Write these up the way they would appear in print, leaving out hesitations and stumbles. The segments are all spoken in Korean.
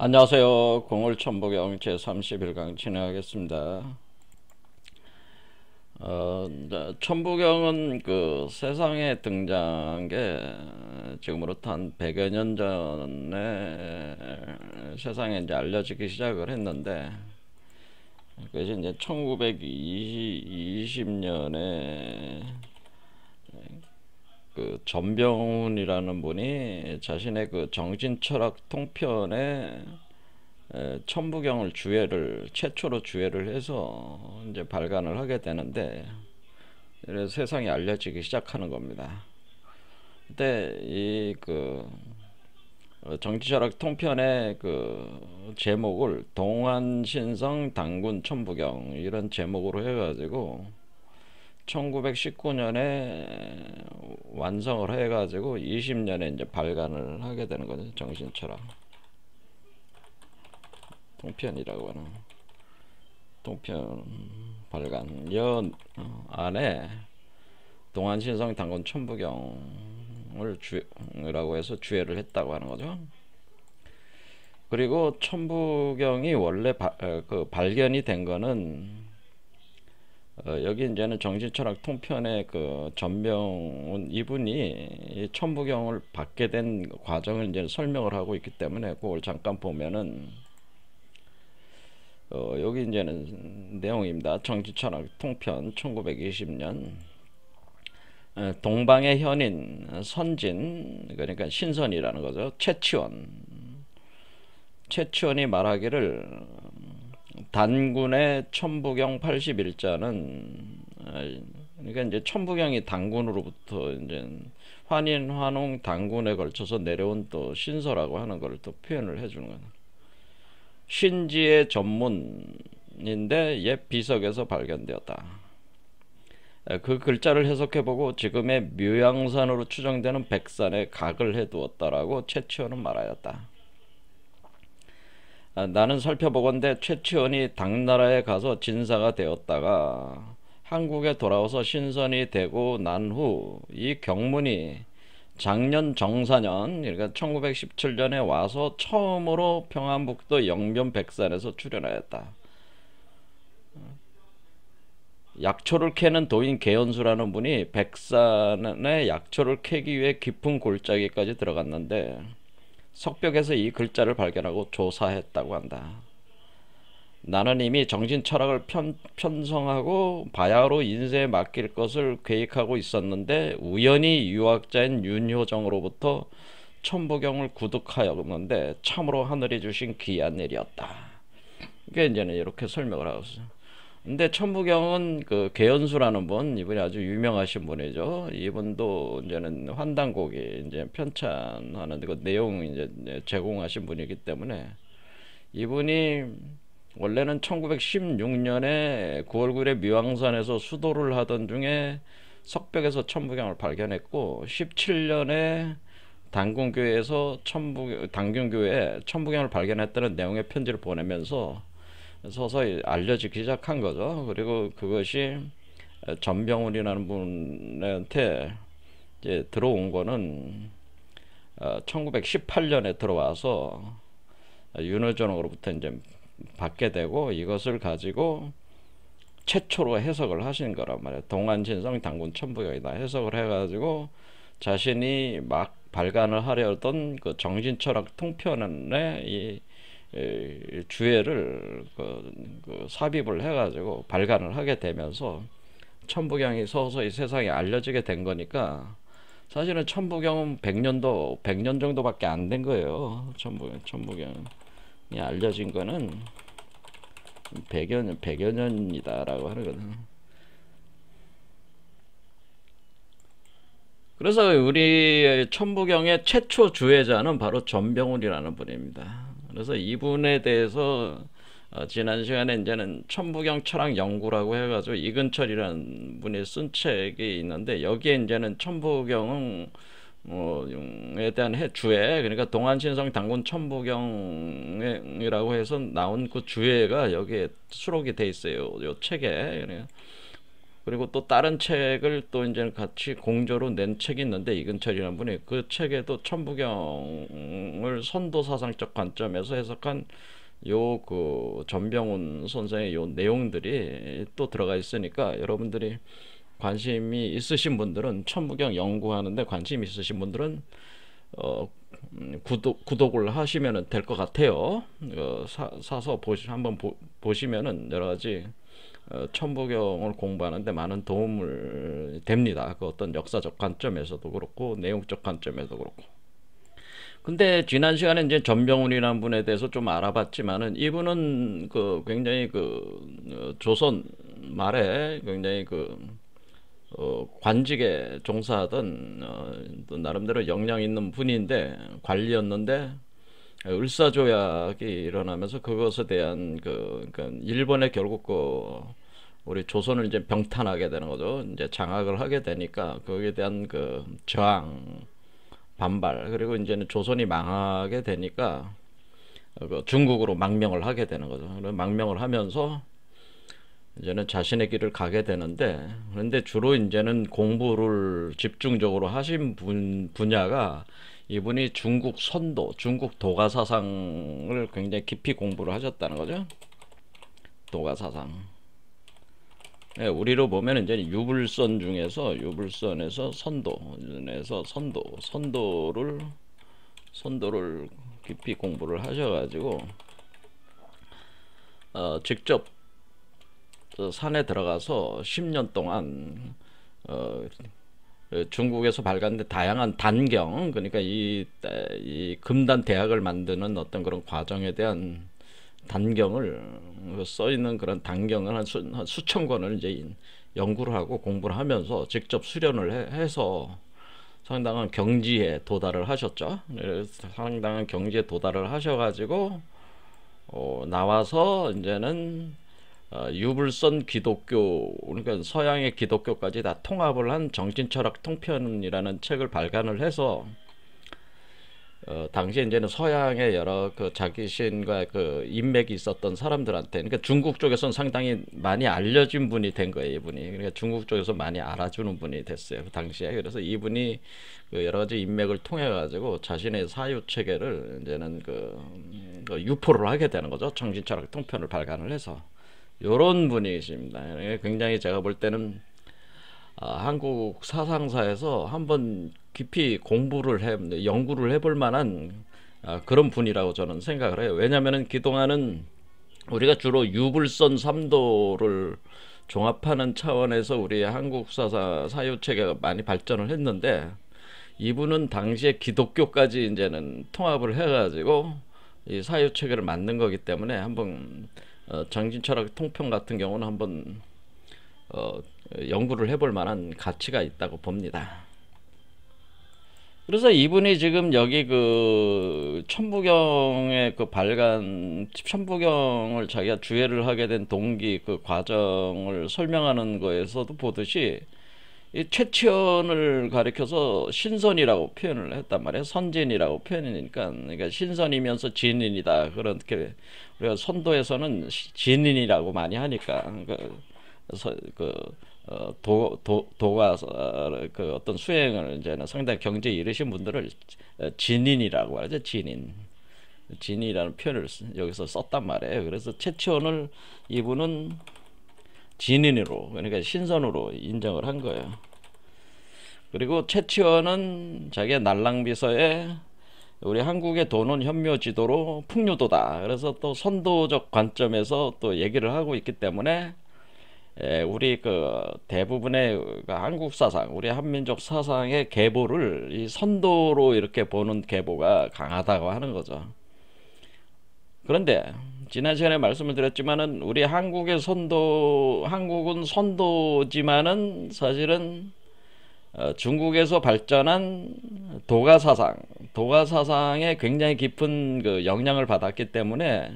안녕하세요. 공울천부경 제31강 진행하겠습니다. 천부경은 그 세상에 등장한 게 지금으로부터 한 100여 년 전에 세상에 이제 알려지기 시작을 했는데, 그것이 이제 1920년에 그 전병훈이라는 분이 자신의 그 정신철학 통편에 천부경을 최초로 주해를 해서 이제 발간을 하게 되는데, 그래서 세상에 알려지기 시작하는 겁니다. 근데 이 그 정치철학 통편의 그 제목을 동안신성 단군 천부경 이런 제목으로 해가지고 1919년에 완성을 해가지고 20년에 이제 발간을 하게 되는 거죠. 정신철학 통편이라고 하는 통편 발간 연 안에 동안신성 단군 천부경을 주라고 해서 주해를 했다고 하는 거죠. 그리고 천부경이 원래 발견이 된 거는 여기 이제는 정신철학 통편의 그 전병훈 이분이 이 천부경을 받게 된 과정을 이제 설명을 하고 있기 때문에 그걸 잠깐 보면은 여기 이제는 내용입니다. 정신철학 통편 1920년 동방의 현인 선진, 그러니까 신선이라는 거죠. 최치원이 말하기를 단군의 천부경 81자는, 그러니까 이제 천부경이 단군으로부터 이제 환인, 환웅, 단군에 걸쳐서 내려온 또 신서라고 하는 걸 또 표현을 해주는 거예요. 신지의 전문인데 옛 비석에서 발견되었다. 그 글자를 해석해보고 지금의 묘양산으로 추정되는 백산에 각을 해두었다라고 최치원은 말하였다. 나는 살펴보건대 최치원이 당나라에 가서 진사가 되었다가 한국에 돌아와서 신선이 되고 난 후 이 경문이 작년 정사년, 그러니까 1917년에 와서 처음으로 평안북도 영변백산에서 출연하였다. 약초를 캐는 도인 개연수라는 분이 백산에 약초를 캐기 위해 깊은 골짜기까지 들어갔는데 석벽에서 이 글자를 발견하고 조사했다고 한다. 나는 이미 정신철학을 편성하고 바야흐로 인생에 맡길 것을 계획하고 있었는데 우연히 유학자인 윤효정으로부터 천부경을 구독하였는데 참으로 하늘이 주신 귀한 일이었다. 이게 이제는 이렇게 설명을 하고 있어요. 근데 천부경은 그 개연수라는 분, 이분이 아주 유명하신 분이죠. 이분도 이제는 환단곡이 이제 편찬하는 그 내용 이제 제공하신 분이기 때문에 이분이 원래는 1916년에 9월 9일에 묘황산에서 수도를 하던 중에 석벽에서 천부경을 발견했고 17년에 단군교회에서 단균교회에 천부경을 발견했다는 내용의 편지를 보내면서 서서히 알려지기 시작한 거죠. 그리고 그것이 전병훈이라는 분한테 이제 들어온 거는 1918년에 들어와서 윤호전으로부터 이제 받게 되고 이것을 가지고 최초로 해석을 하신 거란 말이에요. 동안신성 단군 천부경이다 해석을 해가지고 자신이 막 발간을 하려던 그 정신철학 통편에 이 주해를 삽입을 해가지고 발간을 하게 되면서 천부경이 서서히 세상에 알려지게 된 거니까 사실은 천부경은 100년 정도밖에 안 된 거예요. 천부경이 알려진 거는 100여 년이다라고 하거든. 그래서 우리 천부경의 최초 주해자는 바로 전병훈이라는 분입니다. 그래서 이분에 대해서 지난 시간에 이제는 천부경 철학 연구라고 해가지고 이근철이라는 분이 쓴 책이 있는데 여기에 이제는 천부경에 대한 주해, 그러니까 동안신성 단군 천부경이라고 해서 나온 그 주해가 여기에 수록이 돼 있어요. 요 책에. 그리고 또 다른 책을 또 이제 같이 공저로 낸 책이 있는데, 이근철이라는 분이 그 책에도 천부경을 선도 사상적 관점에서 해석한 요 그 전병훈 선생의 요 내용들이 또 들어가 있으니까, 여러분들이 관심이 있으신 분들은, 천부경 연구하는데 관심 있으신 분들은 구독을 하시면 될 것 같아요. 사서 한번 보시면은 여러 가지 천부경을 공부하는데 많은 도움을 됩니다. 그 어떤 역사적 관점에서도 그렇고 내용적 관점에서도 그렇고. 근데 지난 시간에 이제 전병훈이라는 분에 대해서 좀 알아봤지만은, 이분은 그 굉장히 조선 말에 굉장히 관직에 종사하던 또 나름대로 역량 있는 분인데, 관리였는데 을사조약이 일어나면서 그것에 대한 그러니까 일본에 결국 우리 조선을 이제 병탄하게 되는 거죠. 이제 장악을 하게 되니까 거기에 대한 저항, 반발, 그리고 이제는 조선이 망하게 되니까 중국으로 망명을 하게 되는 거죠. 망명을 하면서 이제는 자신의 길을 가게 되는데, 그런데 주로 이제는 공부를 집중적으로 하신 분야가, 이분이 중국 선도, 중국 도가 사상을 굉장히 깊이 공부를 하셨다는 거죠. 도가 사상. 네, 우리로 보면 이제 유불선 중에서, 유불선에서 선도를 깊이 공부를 하셔가지고 직접 산에 들어가서 10년 동안 중국에서 발간된 다양한 단경, 그러니까 이 금단 대학을 만드는 어떤 그런 과정에 대한 단경을 써 있는 그런 단경을 한 수천 권을 이제 연구를 하고 공부를 하면서 직접 수련을 해서 상당한 경지에 도달을 하셨죠. 상당한 경지에 도달을 하셔가지고 나와서 이제는 유불선 기독교, 그러니까 서양의 기독교까지 다 통합을 한 정신철학 통편이라는 책을 발간을 해서 당시에 이제는 서양의 여러 자기신과 인맥이 있었던 사람들한테, 그러니까 중국 쪽에서는 상당히 많이 알려진 분이 된 거예요, 이분이. 그러니까 중국 쪽에서 많이 알아주는 분이 됐어요, 그 당시에. 그래서 이분이 여러 가지 인맥을 통해 가지고 자신의 사유 체계를 이제는 유포를 하게 되는 거죠. 정신철학 통편을 발간을 해서. 요런 분이십니다. 굉장히 제가 볼 때는 한국 사상사에서 한번 깊이 연구를 해볼 만한 그런 분이라고 저는 생각을 해요. 왜냐면은 그동안은 우리가 주로 유불선 삼도를 종합하는 차원에서 우리 한국 사유체계가 많이 발전을 했는데, 이분은 당시에 기독교까지 이제는 통합을 해가지고 이 사유체계를 만든 거기 때문에, 한번 정신철학 통평 같은 경우는 한번 연구를 해볼 만한 가치가 있다고 봅니다. 그래서 이분이 지금 여기 천부경의 천부경을 자기가 주해를 하게 된 동기, 과정을 설명하는 거에서도 보듯이, 이 최치원을 가리켜서 신선이라고 표현을 했단 말이에요. 선진이라고 표현이니까, 그러니까 신선이면서 진인이다. 그렇게 우리가 선도에서는 진인이라고 많이 하니까, 도가 어떤 수행을 이제는 상당히 경지에 이르신 분들을 진인이라고 하죠. 진인이라는 표현을 여기서 썼단 말이에요. 그래서 최치원을 이분은 진인으로, 그러니까 신선으로 인정을 한 거예요. 그리고 최치원은 자기의 난랑비서에 우리 한국의 도는 현묘지도로 풍류도다. 그래서 또 선도적 관점에서 또 얘기를 하고 있기 때문에, 우리 대부분의 한국 사상, 우리 한민족 사상의 계보를 이 선도로 이렇게 보는 계보가 강하다고 하는 거죠. 그런데 지난 시간에 말씀을 드렸지만은, 우리 한국은 선도지만은 사실은 중국에서 발전한 도가 사상에 굉장히 깊은 영향을 받았기 때문에,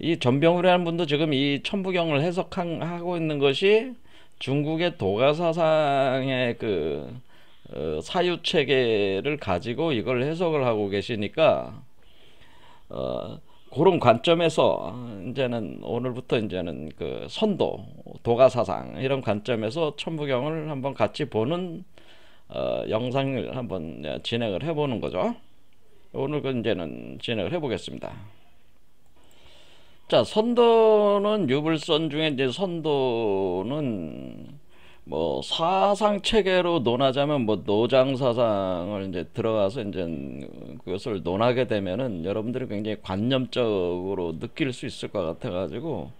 이 전병훈이라는 분도 지금 이 천부경을 해석하고 있는 것이 중국의 도가 사상의 사유 체계를 가지고 이걸 해석을 하고 계시니까, 그런 관점에서 이제는 오늘부터 이제는 그 선도, 도가 사상 이런 관점에서 천부경을 한번 같이 보는 영상을 한번 진행을 해보는 거죠. 오늘 그 이제는 진행을 해보겠습니다. 자, 선도는 유불선 중에 이제 선도는 뭐 사상 체계로 논하자면 뭐 노장 사상을 이제 들어가서 이제 그것을 논하게 되면은 여러분들이 굉장히 관념적으로 느낄 수 있을 것 같아 가지고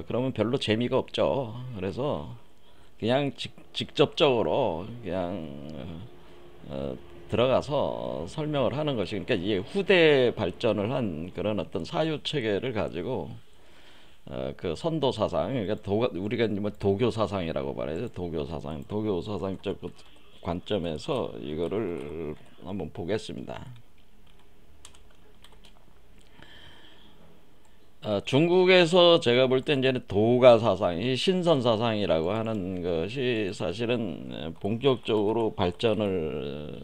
그러면 별로 재미가 없죠. 그래서 그냥 직접적으로 그냥 들어가서 설명을 하는 것이, 그러니까 이게 후대 발전을 한 그런 어떤 사유 체계를 가지고 그 선도 사상, 그러니까 우리가 뭐 도교 사상이라고 말해요. 도교 사상, 도교 사상적 관점에서 이거를 한번 보겠습니다. 중국에서 제가 볼 때 이제 도가 사상이 신선 사상이라고 하는 것이 사실은 본격적으로 발전을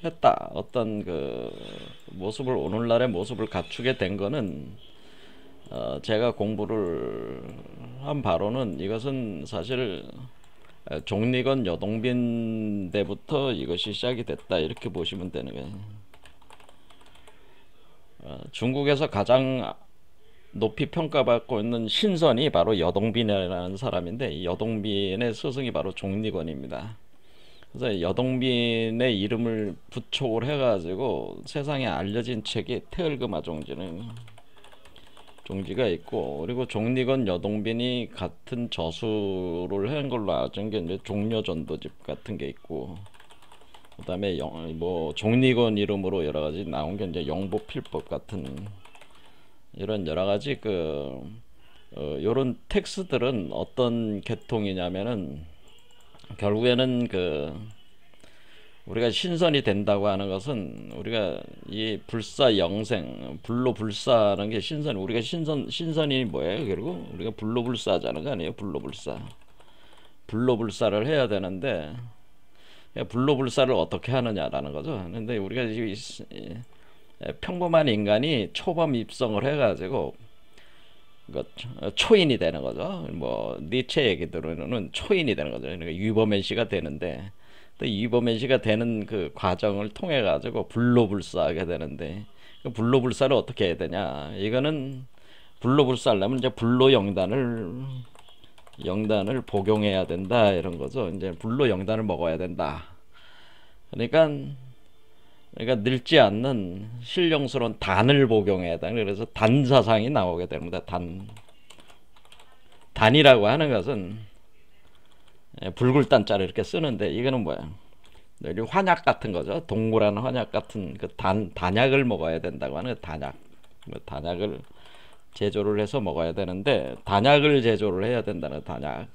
했다. 어떤 그 모습을, 오늘날의 모습을 갖추게 된 거는 제가 공부를 한 바로는 이것은 사실 종리건 여동빈 때부터 이것이 시작이 됐다, 이렇게 보시면 되는 거예요. 중국에서 가장 높이 평가받고 있는 신선이 바로 여동빈이라는 사람인데, 이 여동빈의 스승이 바로 종리건입니다. 그래서 여동빈의 이름을 부촉을 해가지고 세상에 알려진 책이 태을금화 종지가 있고, 그리고 종리건 여동빈이 같은 저수를 한 걸로 알려진 게 이제 종려전도집 같은 게 있고, 그 다음에 뭐 종리건 이름으로 여러 가지 나온 게 이제 영보필법 같은 이런 여러 가지 요런 텍스트들은 어떤 계통이냐면은 결국에는 우리가 신선이 된다고 하는 것은 우리가 이 불사 영생, 불로불사라는 게 우리가 신선이 뭐예요? 그리고 우리가 불로불사하자는 거 아니에요? 불로불사를 해야 되는데, 불로불사를 어떻게 하느냐라는 거죠. 근데 우리가 평범한 인간이 초범 입성을 해가지고 초인이 되는 거죠. 뭐 니체 얘기들로는 초인이 되는 거죠. 그러니까 유범현시가 되는데, 또 유범현시가 되는 그 과정을 통해 가지고 불로불사하게 되는데, 그 불로불사를 어떻게 해야 되냐? 이거는 불로불사하려면 이제 영단을 복용해야 된다, 이런 거죠. 이제 불로 영단을 먹어야 된다. 그러니까 늙지 않는 신령스러운 단을 복용해야 된다. 그래서 단사상이 나오게 됩니다. 단이라고 하는 것은 붉을단자를 이렇게 쓰는데, 이거는 뭐야? 환약 같은 거죠. 동그란 환약 같은 그 단약을 먹어야 된다고 하는 단약을 제조를 해서 먹어야 되는데, 단약을 제조를 해야 된다는 단약.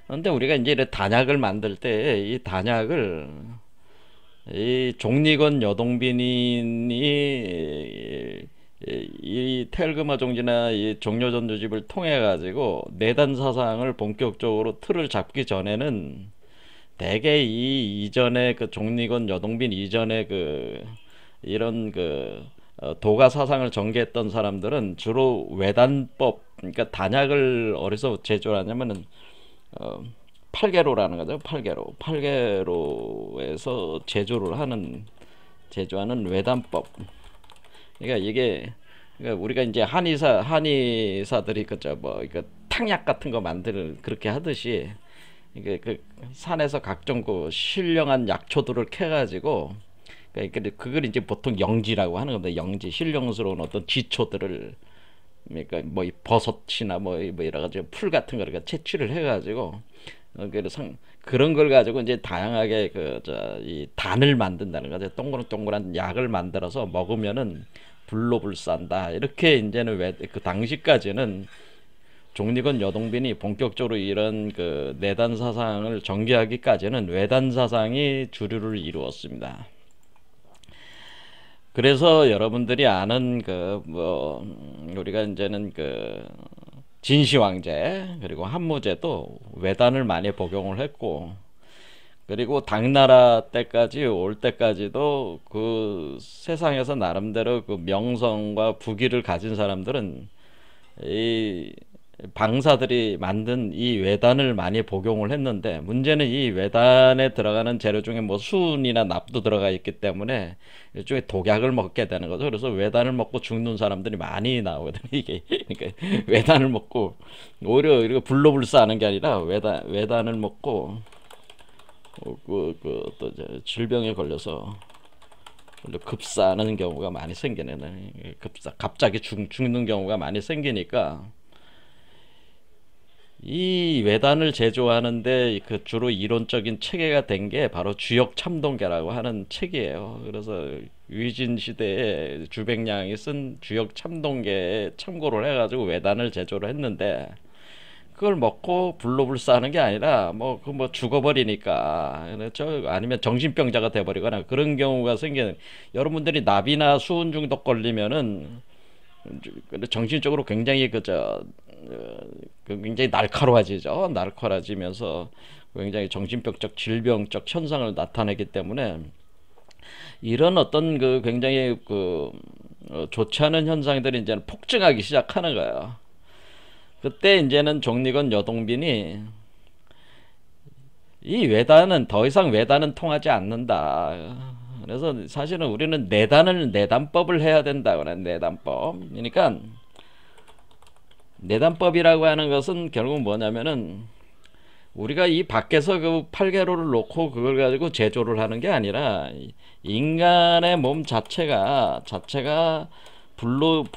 그런데 우리가 이제 단약을 만들 때 이 단약을 이 종리건 여동빈이 이 태을금화 종지나 이 종려전도집을 통해 가지고 내단 사상을 본격적으로 틀을 잡기 전에는 대개 이 이전에 그 종리건 여동빈 이전에 이런 도가 사상을 전개했던 사람들은 주로 외단법, 그러니까 단약을 어디서 제조하냐면은 팔계로라는 거죠. 팔계로에서 제조하는 외단법. 그러니까 우리가 이제 한의사들이 뭐 탕약 같은 거 그렇게 하듯이, 이게 산에서 각종 신령한 약초들을 캐가지고, 그걸 이제 보통 영지라고 하는 건데, 신령스러운 어떤 지초들을, 그러니까 뭐 버섯이나 뭐 여러 가지 풀 같은 거를 채취를 해가지고 그런 걸 가지고 이제 다양하게 이 단을 만든다는 거죠. 동그란 약을 만들어서 먹으면은 불로불사한다. 이렇게 이제는 그 당시까지는 종리건 여동빈이 본격적으로 이런 내단 사상을 전개하기까지는 외단 사상이 주류를 이루었습니다. 그래서 여러분들이 아는 우리가 이제는 진시황제 그리고 한무제도 외단을 많이 복용을 했고, 그리고 당나라 때까지 올 때까지도 그 세상에서 나름대로 그 명성과 부귀를 가진 사람들은 이 방사들이 만든 이 외단을 많이 복용을 했는데, 문제는 이 외단에 들어가는 재료 중에 뭐 수은이나 납도 들어가 있기 때문에 일종의 독약을 먹게 되는 거죠. 그래서 외단을 먹고 죽는 사람들이 많이 나오거든요. 이게 그러니까 외단을 먹고 오히려 이렇게 불로불사하는 게 아니라 외단을 먹고 또 질병에 걸려서 급사하는 경우가 많이 생기는, 갑자기 죽는 경우가 많이 생기니까 이 외단을 제조하는데 그 주로 이론적인 체계가 된 게 바로 주역 참동계라고 하는 책이에요. 그래서 위진 시대에 주백량이 쓴 주역 참동계에 참고를 해가지고 외단을 제조를 했는데, 그걸 먹고 불로불사하는 게 아니라 뭐 죽어버리니까, 그렇죠? 아니면 정신병자가 돼버리거나 그런 경우가 생기는, 여러분들이 나비나 수은 중독 걸리면은 정신적으로 굉장히 굉장히 날카로워지죠. 날카로워지면서 굉장히 정신병적 질병적 현상을 나타내기 때문에, 이런 어떤 굉장히 좋지 않은 현상들이 이제는 폭증하기 시작하는 거예요. 그때 이제는 정리건 여동빈이 이 외단은 더 이상 외단은 통하지 않는다. 그래서 사실은 우리는 내단법을 해야 된다고 하는, 내단법. 그러니까 내단법이라고 하는 것은 결국 뭐냐면은, 우리가 이 밖에서 그 팔개로를 놓고 그걸 가지고 제조를 하는 게 아니라, 인간의 몸 자체가 불로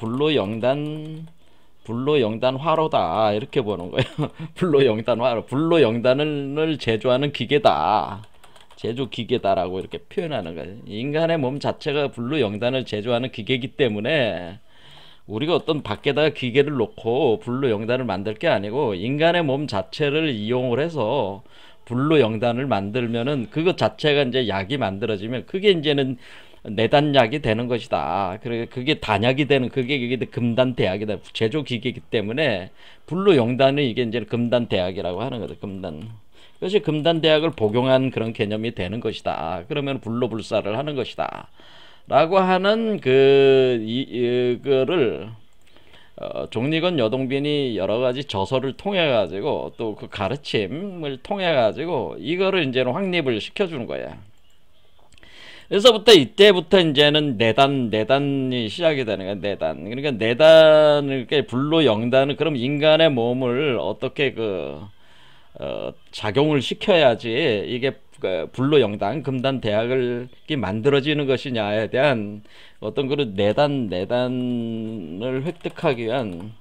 영단 화로다, 이렇게 보는 거예요. 불로 영단 화로, 불로 영단을 제조하는 기계다, 제조 기계다라고 이렇게 표현하는 거예요. 인간의 몸 자체가 불로 영단을 제조하는 기계이기 때문에, 우리가 어떤 밖에다가 기계를 놓고 불로 영단을 만들 게 아니고, 인간의 몸 자체를 이용을 해서 불로 영단을 만들면은 그것 자체가 이제 약이 만들어지면 그게 이제는 내단약이 되는 것이다. 그게 단약이 되는, 그게 금단대약이다. 제조기계이기 때문에 불로 영단은 이게 이제 금단대약이라고 하는 거죠. 금단. 그것이 금단대약을 복용한 그런 개념이 되는 것이다. 그러면 불로불사를 하는 것이다, 라고 하는 이거를 종리건 여동빈이 여러 가지 저서를 통해 가지고, 또 그 가르침을 통해 가지고 이거를 이제는 확립을 시켜주는 거야. 그래서부터 이때부터 이제는 내단이 시작이 되는 거야. 내단. 그러니까 내단을, 불로 영단은, 그럼 인간의 몸을 어떻게 작용을 시켜야지 이게 불로 영단 금단 대학을 만들어지는 것이냐에 대한 어떤 그런 내단을 획득하기 위한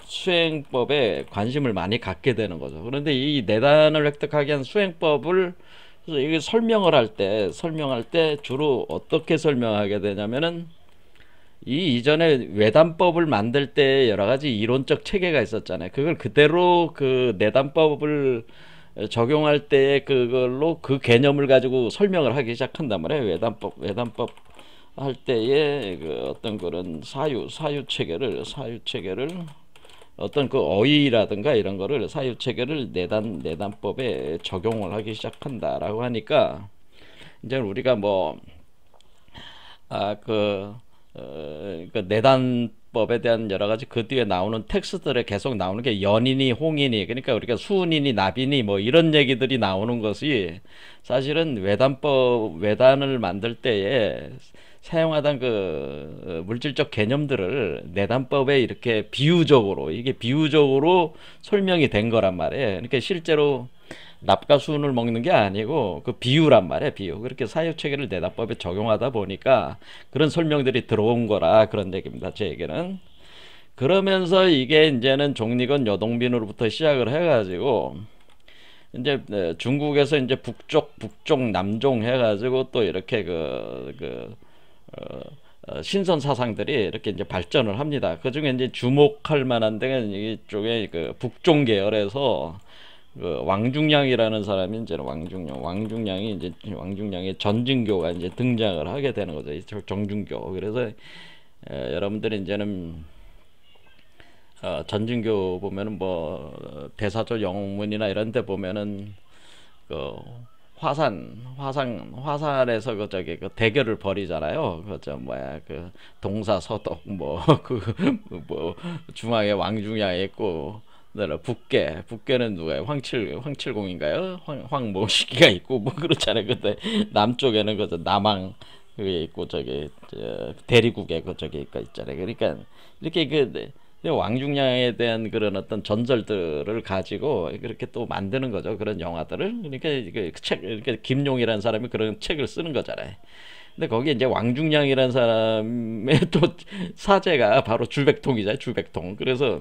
수행법에 관심을 많이 갖게 되는 거죠. 그런데 이 내단을 획득하기 위한 수행법을, 그래서 이게 설명을 할 때 주로 어떻게 설명하게 되냐면은, 이전에 외단법을 만들 때 여러 가지 이론적 체계가 있었잖아요. 그걸 그대로 그 내단법을 적용할 때 그걸로 그 개념을 가지고 설명을 하기 시작한단 말이에요. 외단법 할 때에 어떤 그런 사유 체계를 어떤 어휘라든가 이런 거를, 사유 체계를 내단법에 적용을 하기 시작한다라고 하니까, 이제 우리가 내단법에 대한 여러 가지 그 뒤에 나오는 텍스트들에 계속 나오는 게 연인이, 홍인이, 그러니까 우리가 수은이니 나비니 이런 얘기들이 나오는 것이, 사실은 외단을 만들 때에 사용하던 물질적 개념들을 내단법에 이렇게 비유적으로 설명이 된 거란 말이에요. 그러니까 실제로 납과 수은을 먹는 게 아니고 그 비유란 말이에요. 비유. 그렇게 사유체계를 내단법에 적용하다 보니까 그런 설명들이 들어온 거라, 그런 얘기입니다. 제 얘기는. 그러면서 이게 이제는 종리건 여동빈으로부터 시작을 해가지고, 이제 중국에서 이제 북쪽, 남종 해가지고 또 이렇게 신선 사상들이 이렇게 이제 발전을 합니다. 그 중에 이제 주목할 만한 데는 이쪽에 북종 계열에서 왕중량이라는 사람이, 이제 왕중량의 전증교가 이제 등장을 하게 되는 거죠. 정중교. 그래서 여러분들이 이제는 전증교 보면은 대사조 영문이나 이런 데 보면은 그 화산에서 그 저기 그 대결을 벌이잖아요. 그 저 뭐야 그 동사서독 뭐 그 뭐 중앙에 왕중야 있고 북계는 누가요? 황칠공인가요? 황모시기가 있고 뭐 그렇잖아요. 근데 남쪽에는 그 남왕 그게 있고 저기 대리국에 그 저기 있잖아요. 그러니까 이렇게 그 왕중량에 대한 그런 어떤 전설들을 가지고 그렇게 또 만드는 거죠. 그런 영화들을. 그러니까 그 책, 이렇게 김용이라는 사람이 그런 책을 쓰는 거잖아요. 근데 거기에 이제 왕중량이라는 사람의 또 사제가 바로 줄백통이잖아요. 줄백통. 그래서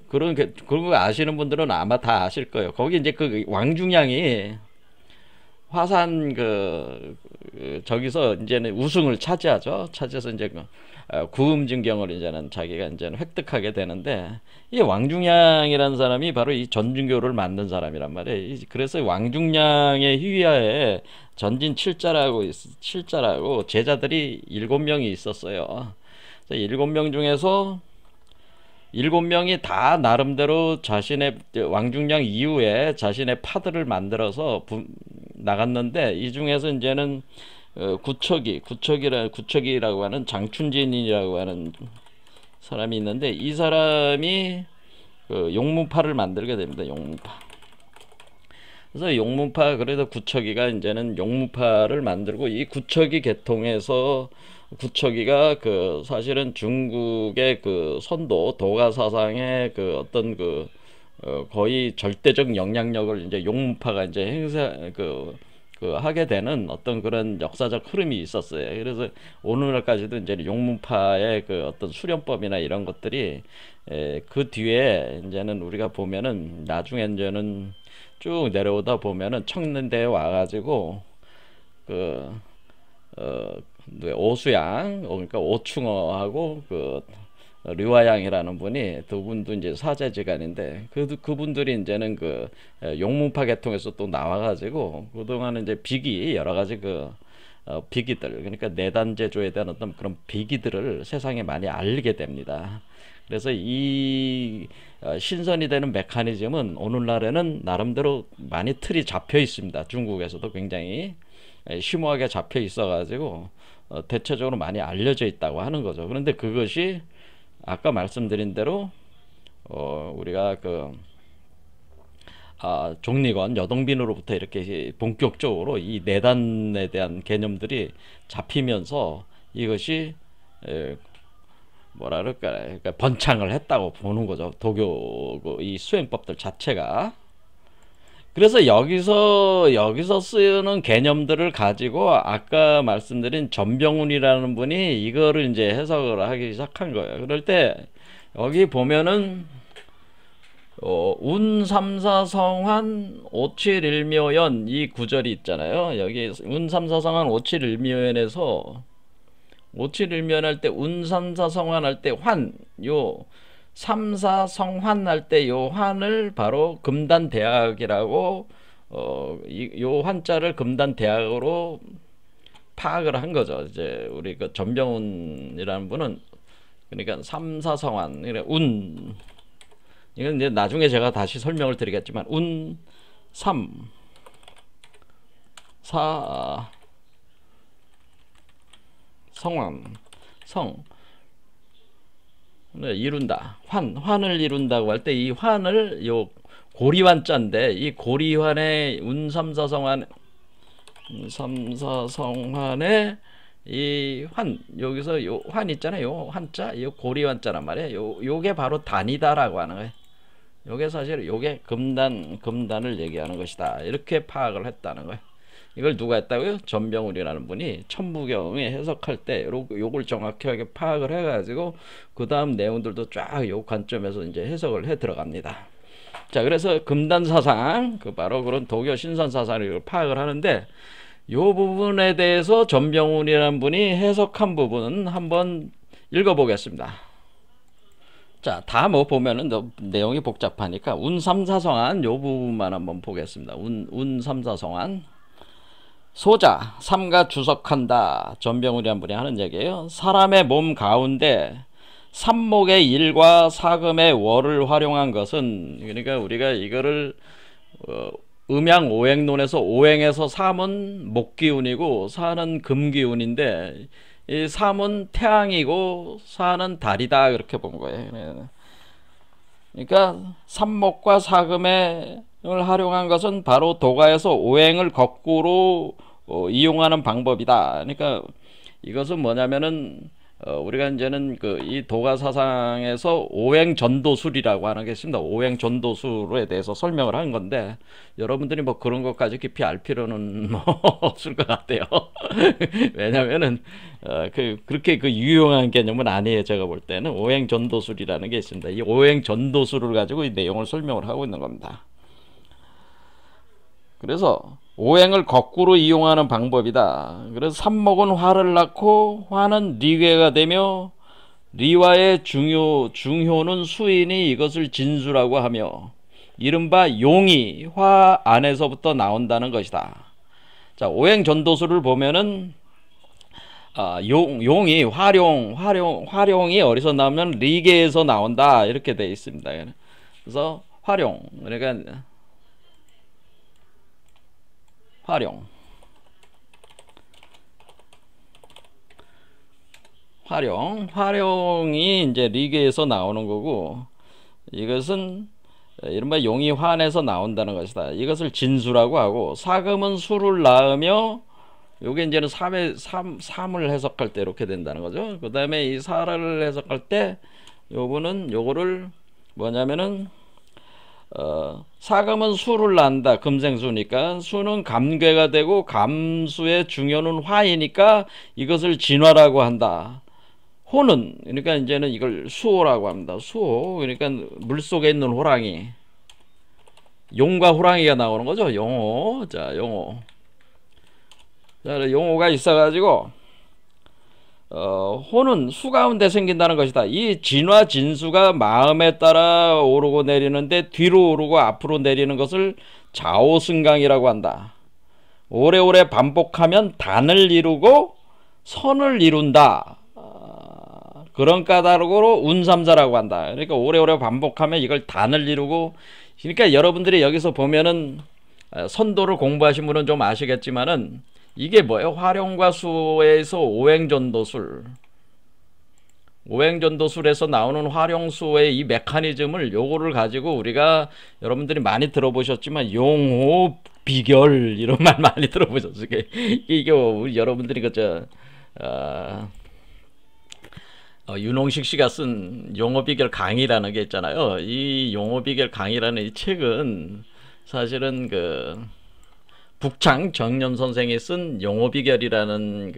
그런 거 아시는 분들은 아마 다 아실 거예요. 거기 이제 그 왕중량이 화산 저기서 이제는 우승을 차지하죠. 차지해서 이제 구음진경을 이제는 자기가 이제는 획득하게 되는데 이 왕중량이라는 사람이 바로 이 전중교를 만든 사람이란 말이에요. 그래서 왕중량의 휘하에 전진 칠자라고 제자들이 7명이 있었어요. 7명 중에서 7명이 다 나름대로 자신의 왕중량 이후에 자신의 파들을 만들어서 나갔는데 이 중에서 이제는 구척이라고 하는 장춘진이라고 하는 사람이 있는데 이 사람이 그 용문파를 만들게 됩니다. 용문파. 그래서 용문파 그래도 구척이가 이제는 용문파를 만들고 이 구척이 계통해서 구척이가 그 사실은 중국의 그 선도 도가 사상의 그 어떤 거의 절대적 영향력을 이제 용문파가 이제 하게 되는 어떤 그런 역사적 흐름이 있었어요. 그래서 오늘날까지도 이제 용문파의 그 어떤 수련법이나 이런 것들이 그 뒤에 이제는 우리가 보면은 나중에 이제는 쭉 내려오다 보면은 청년대에 와가지고 오수양 그러니까 오충어하고 류화양이라는 분이 두 분도 이제 사제지간인데 그분들이 이제는 용문파 계통에서 또 나와가지고 그동안은 이제 비기 여러 가지 비기들 그러니까 내단제조에 대한 어떤 그런 비기들을 세상에 많이 알리게 됩니다. 그래서 이 신선이 되는 메커니즘은 오늘날에는 나름대로 많이 틀이 잡혀 있습니다. 중국에서도 굉장히 심오하게 잡혀 있어가지고 대체적으로 많이 알려져 있다고 하는 거죠. 그런데 그것이 아까 말씀드린 대로 우리가 종리건 여동빈으로부터 이렇게 본격적으로 이 내단에 대한 개념들이 잡히면서 이것이 뭐라 그럴까 그러니까 번창을 했다고 보는 거죠. 도교 이 수행법들 자체가. 그래서 여기서 쓰는 개념들을 가지고 아까 말씀드린 전병훈이라는 분이 이거를 이제 해석을 하기 시작한 거예요. 그럴 때 여기 보면은 운삼사성환 오칠일묘연 이 구절이 있잖아요. 여기 운삼사성환 오칠일묘연에서 오칠일묘연 할 때 운삼사성환 할 때 요 삼사성환 할 때 요 환을 바로 금단대학이라고 요 환자를 금단대학으로 파악을 한 거죠. 이제 우리 전병훈이라는 분은 그러니까 삼사성환 이건 이제 나중에 제가 다시 설명을 드리겠지만 삼 사 성환 이룬다. 환을 이룬다고 할 때 이 환을 요 고리환자인데 이 고리환의 운삼사성환의 이 여기서 요 환 있잖아요. 요 환자 요 고리환자란 말이에요. 요게 바로 단이다라고 하는 거예요. 요게 사실 요게 금단을 얘기하는 것이다. 이렇게 파악을 했다는 거예요. 이걸 누가 했다고요? 전병훈이라는 분이 천부경에 해석할 때 요걸 정확하게 파악을 해가지고 그 다음 내용들도 쫙 요 관점에서 이제 해석을 해 들어갑니다. 자, 그래서 금단사상 바로 그런 도교 신선사상을 파악을 하는데 요 부분에 대해서 전병훈이라는 분이 해석한 부분은 한번 읽어보겠습니다. 자, 다 보면은 내용이 복잡하니까 운삼사성한 요 부분만 한번 보겠습니다. 운삼사성한 소자 삼가 주석한다. 전병훈이라는 분이 하는 얘기예요. 사람의 몸 가운데 삼목의 일과 사금의 월을 활용한 것은 그러니까 우리가 이거를 음양 오행론에서 오행에서 삼은 목기운이고 사는 금기운인데 이 삼은 태양이고 사는 달이다 그렇게 본 거예요. 그러니까 삼목과 사금을 활용한 것은 바로 도가에서 오행을 거꾸로 이용하는 방법이다. 그러니까 이것은 뭐냐면은 우리가 이제는 그 이 도가 사상에서 오행 전도술이라고 하는 게 있습니다. 오행 전도술에 대해서 설명을 하는 건데 여러분들이 뭐 그런 것까지 깊이 알 필요는 뭐 없을 것 같아요. 왜냐면은 그렇게 그 유용한 개념은 아니에요. 제가 볼 때는 오행 전도술이라는 게 있습니다. 이 오행 전도술을 가지고 이 내용을 설명을 하고 있는 겁니다. 그래서 오행을 거꾸로 이용하는 방법이다. 그래서 삼목은 화를 낳고 화는 리괴가 되며 리화의 중효는 수인이 이것을 진수라고 하며 이른바 용이 화 안에서부터 나온다는 것이다. 자, 오행 전도술을 보면은 용이 활용이 어디서 나오면 리괴에서 나온다 이렇게 되어 있습니다. 그래서 활용 그러니까 활용이 이제 리그에서 나오는 거고 이것은 이른바 용이 환에서 나온다는 것이다. 이것을 진수라고 하고 사금은 수를 낳으며 요게 이제는 삼을 해석할 때 이렇게 된다는 거죠. 그 다음에 이 사를 해석할 때 요거를 뭐냐면은 사금은 수를 낳는다. 금생수니까 수는 감괴가 되고 감수의 중요는 화이니까 이것을 진화라고 한다. 호는 그러니까 이제는 이걸 수호라고 합니다. 수호 그러니까 물속에 있는 호랑이 용과 호랑이가 나오는 거죠. 용호. 자, 용호. 자, 용호가 있어가지고 호는 수 가운데 생긴다는 것이다. 이 진화 진수가 마음에 따라 오르고 내리는데 뒤로 오르고 앞으로 내리는 것을 좌오승강이라고 한다. 오래오래 반복하면 단을 이루고 선을 이룬다. 그런 까닭으로 운삼자라고 한다. 그러니까 오래오래 반복하면 이걸 단을 이루고 그러니까 여러분들이 여기서 보면은 선도를 공부하신 분은 좀 아시겠지만은 이게 뭐예요? 활용과 수에서 오행전도술에서 나오는 활용수의 이 메커니즘을 요거를 가지고 우리가 여러분들이 많이 들어보셨지만 용호 비결 이런 말 많이 들어보셨어요. 이게 우리 여러분들이 윤홍식 씨가 쓴 용어비결 강의라는 게 있잖아요. 이 용어비결 강의라는 이 책은 사실은 북창 정년 선생이 쓴 용어비결이라는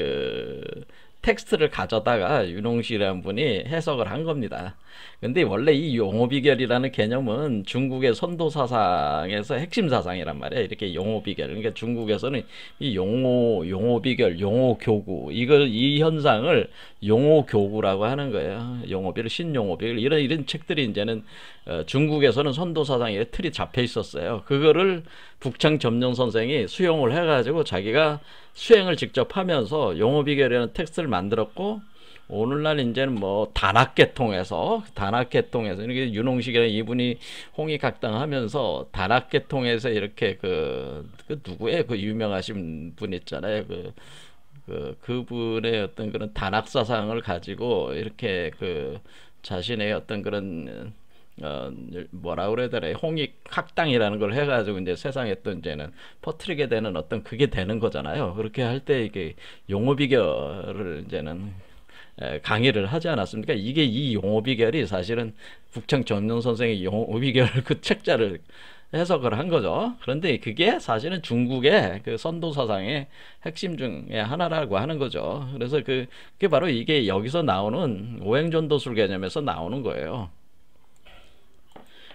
텍스트를 가져다가 윤홍식이라는 분이 해석을 한 겁니다. 근데 원래 이 용어비결이라는 개념은 중국의 선도 사상에서 핵심 사상이란 말이에요. 이렇게 용어비결. 그러니까 중국에서는 이 용어비결, 용어교구 이 현상을 용어교구라고 하는 거예요. 용어비결, 신용어비결 이런 책들이 이제는 중국에서는 선도 사상에 틀이 잡혀 있었어요. 그거를 북창 점령 선생이 수용을 해가지고 자기가 수행을 직접 하면서 용어비결이라는 텍스트를 만들었고 오늘날 이제는 뭐 단학계통에서 이렇게 윤홍식이라는 이분이 홍익학당하면서 단학계통에서 이렇게 누구예요? 그 유명하신 분 있잖아요. 그분의 어떤 그런 단학사상을 가지고 이렇게 자신의 어떤 그런 뭐라 그래야 되나 홍익학당이라는 걸 해가지고 이제 세상에 또 이제는 퍼뜨리게 되는 어떤 그게 되는 거잖아요. 그렇게 할 때 이게 용어비결을 이제는 강의를 하지 않았습니까? 이게 이 용어비결이 사실은 북창 전용 선생의 용어비결 그 책자를 해석을 한 거죠. 그런데 그게 사실은 중국의 선도 사상의 핵심 중에 하나라고 하는 거죠. 그래서 그게 바로 이게 여기서 나오는 오행전도술 개념에서 나오는 거예요.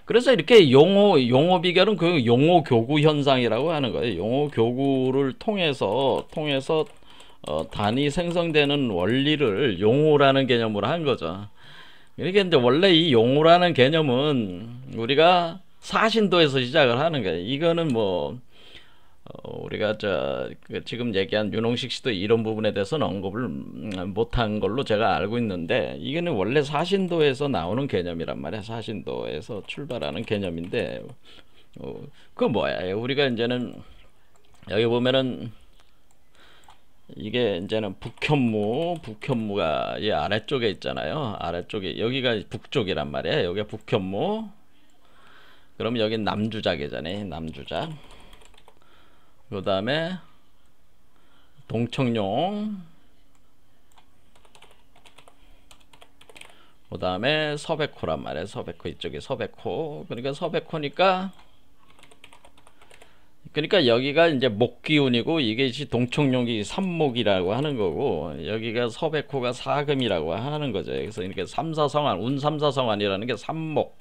그래서 이렇게 용어 비결은 용어 교구 현상이라고 하는 거예요. 용어 교구를 통해서 단이 생성되는 원리를 용어라는 개념으로 한 거죠. 그러니까 이제 원래 이 용어라는 개념은 우리가 사신도에서 시작을 하는 거예요. 이거는 우리가 지금 얘기한 윤홍식 씨도 이런 부분에 대해서는 언급을 못한 걸로 제가 알고 있는데 이거는 원래 사신도에서 나오는 개념이란 말이야. 사신도에서 출발하는 개념인데 그 뭐야? 우리가 이제는 여기 보면은 이게 이제는 북현무가 이 아래쪽에 있잖아요. 아래쪽에 여기가 북쪽이란 말이에요. 여기가 북현무. 그럼 여기 남주작이잖아요. 남주작. 그 다음에 동청룡. 그 다음에 서백호란 말이에요. 서백호 이쪽이 서백호. 그러니까 서백호니까 여기가 이제 목기운이고 이게 동청룡이 삼목이라고 하는 거고 여기가 서백호가 사금이라고 하는 거죠. 그래서 이렇게 삼사성환 운삼사성환이라는 게 삼목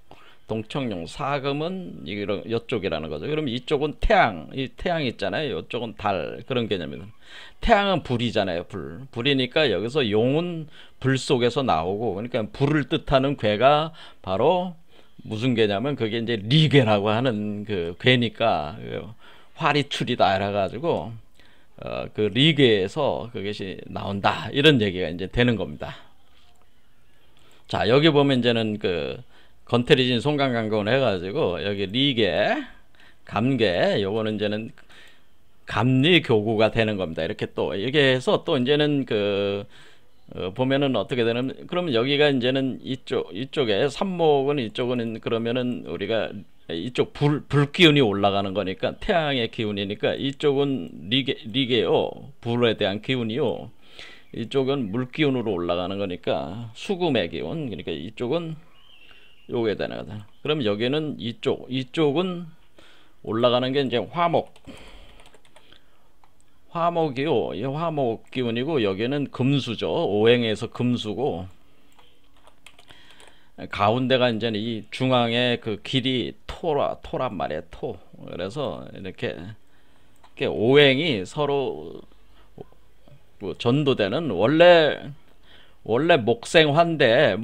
동청룡 사금은 이쪽이라는 거죠. 그럼 이쪽은 태양, 이 태양 있잖아요. 이쪽은 달 그런 개념입니다. 태양은 불이잖아요. 불이니까 여기서 용은 불 속에서 나오고 그러니까 불을 뜻하는 괴가 바로 무슨 괴냐면 그게 이제 리괴라고 하는 그 괴니까 화리출이다 이래가지고 그 리괴에서 그것이 나온다 이런 얘기가 이제 되는 겁니다. 자 여기 보면 이제는 그 건태리진 송강강건을 해가지고 여기 리괴 감괴 요거는 이제는 감리교구가 되는 겁니다. 이렇게 또 이렇게 해서 또 이제는 그 보면은 어떻게 되는 그러면 여기가 이제는 이쪽에 삼목은 이쪽은 그러면은 우리가 이쪽 불 기운이 올라가는 거니까 태양의 기운이니까 이쪽은 리게요 불에 대한 기운이요 이쪽은 물 기운으로 올라가는 거니까 수금의 기운 그러니까 이쪽은 요게 되는 거다. 그럼 여기는 이쪽은 올라가는 게 이제 화목이요 이 화목 기운이고 여기는 금수죠. 오행에서 금수고 가운데가 이제 이 중앙의 그 길이 토란 말이에요. 토. 그래서 이렇게 오행이 서로 전도되는 원래 목생화인데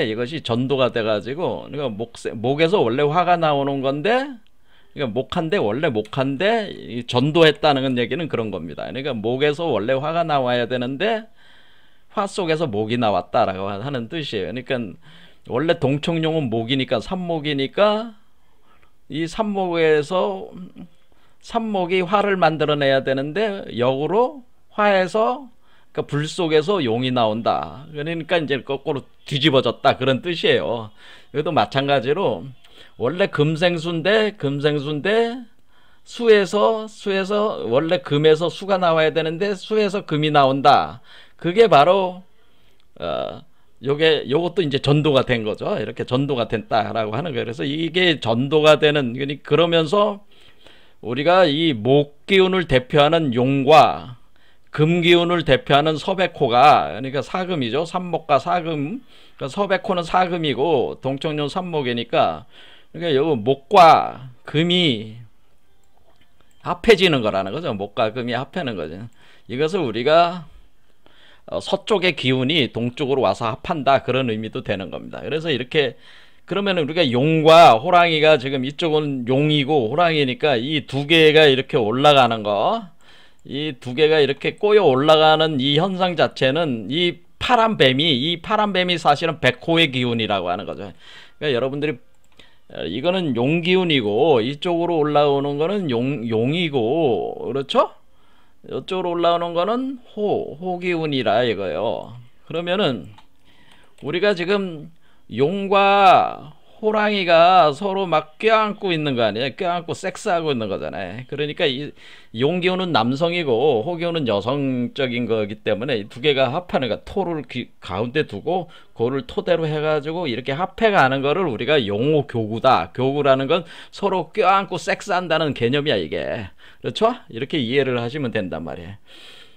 이것이 전도가 돼가지고 그러니까 목에서 원래 화가 나오는 건데 그러니까 원래 목한데 전도했다는 얘기는 그런 겁니다. 그러니까 목에서 원래 화가 나와야 되는데 화 속에서 목이 나왔다라고 하는 뜻이에요. 그러니까 원래 동청룡은 목이니까 삼목이니까 이 삼목에서 삼목이 화를 만들어내야 되는데 역으로 화에서 그러니까 불 속에서 용이 나온다. 그러니까 이제 거꾸로 뒤집어졌다 그런 뜻이에요. 여기도 마찬가지로 원래 금생수인데 수에서 원래 금에서 수가 나와야 되는데 수에서 금이 나온다. 그게 바로 요것도 이제 전도가 된 거죠. 이렇게 전도가 됐다라고 하는 거예요. 그래서 이게 전도가 되는 그러면서 우리가 이 목기운을 대표하는 용과 금기운을 대표하는 서백호가 그러니까 사금이죠. 삼목과 사금. 그러니까 서백호는 사금이고 동청룡 삼목이니까 그러니까 요 목과 금이 합해지는 거라는 거죠. 목과 금이 합하는 거죠. 이것을 우리가 서쪽의 기운이 동쪽으로 와서 합한다 그런 의미도 되는 겁니다. 그래서 이렇게 그러면 우리가 용과 호랑이가 지금 이쪽은 용이고 호랑이니까 이 두 개가 이렇게 올라가는 거 이 두 개가 이렇게 꼬여 올라가는 이 현상 자체는 이 파란 뱀이 사실은 백호의 기운이라고 하는 거죠. 그러니까 여러분들이 이거는 용 기운이고 이쪽으로 올라오는 거는 용이고 그렇죠? 이쪽으로 올라오는 거는 호 기운이라 이거요. 그러면은 우리가 지금 용과 호랑이가 서로 막 껴안고 있는 거 아니에요? 껴안고 섹스하고 있는 거잖아요. 그러니까 이 용기운은 남성이고 호기운은 여성적인 거기 때문에 이 두 개가 합하는 거 토를 가운데 두고 그거를 토대로 해가지고 이렇게 합해가는 거를 우리가 용호교구다. 교구라는 건 서로 껴안고 섹스한다는 개념이야 이게. 그렇죠? 이렇게 이해를 하시면 된단 말이에요.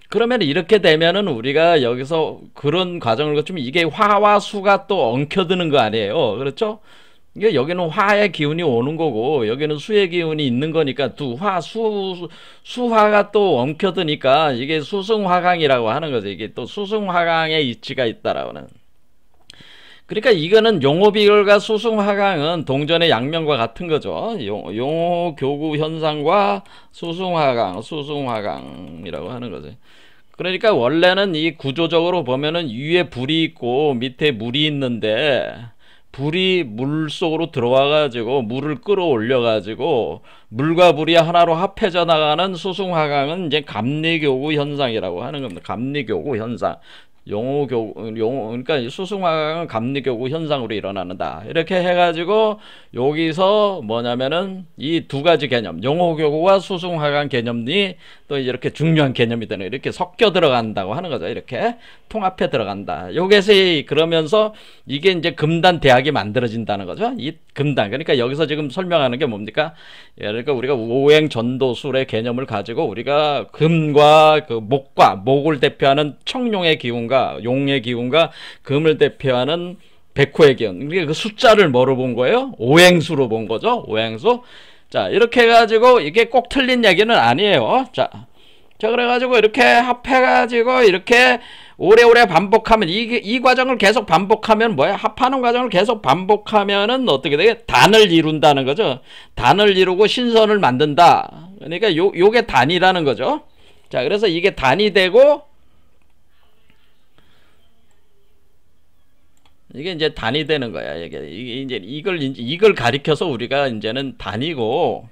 그러면 이렇게 되면은 우리가 여기서 그런 과정을 거치면 이게 화와 수가 또 엉켜드는 거 아니에요. 그렇죠? 이게 여기는 화의 기운이 오는 거고 여기는 수의 기운이 있는 거니까 수화가 또 엉켜드니까 이게 수승화강이라고 하는 거죠. 이게 또 수승화강의 이치가 있다라고는. 그러니까 이거는 용호비결과 수승화강은 동전의 양면과 같은 거죠. 용호교구 현상과 수승화강이라고 하는 거죠. 그러니까 원래는 이 구조적으로 보면은 위에 불이 있고 밑에 물이 있는데 불이 물 속으로 들어와 가지고 물을 끌어올려 가지고 물과 불이 하나로 합해져 나가는 수승화강은 이제 감리교구 현상이라고 하는 겁니다. 감리교구 현상. 그러니까 수승화강은 감리교구 현상으로 일어난다. 이렇게 해가지고 여기서 뭐냐면은 이 두 가지 개념, 용호교구와 수승화강 개념이 또 이렇게 중요한 개념이 되는, 이렇게 섞여 들어간다고 하는 거죠. 이렇게 통합해 들어간다. 요게서 그러면서 이게 이제 금단 대학이 만들어진다는 거죠. 이 금단. 그러니까 여기서 지금 설명하는 게 뭡니까? 그러니까 우리가 오행 전도술의 개념을 가지고 우리가 금과 그 목을 대표하는 청룡의 기운과 용의 기운과 금을 대표하는 백호의 기운. 그러니까 그 숫자를 뭐로 본 거예요? 오행수로 본 거죠. 오행수. 자, 이렇게 해가지고 이게 꼭 틀린 얘기는 아니에요. 자, 그래가지고 이렇게 합해가지고 이렇게 오래오래 반복하면 이 과정을 계속 반복하면 뭐야? 합하는 과정을 계속 반복하면은 어떻게 되게 단을 이룬다는 거죠. 단을 이루고 신선을 만든다. 그러니까 요게 단이라는 거죠. 자, 그래서 이게 단이 되고 이게 이제 단이 되는 거야. 이게 이제 이걸 가리켜서 우리가 이제는 단이고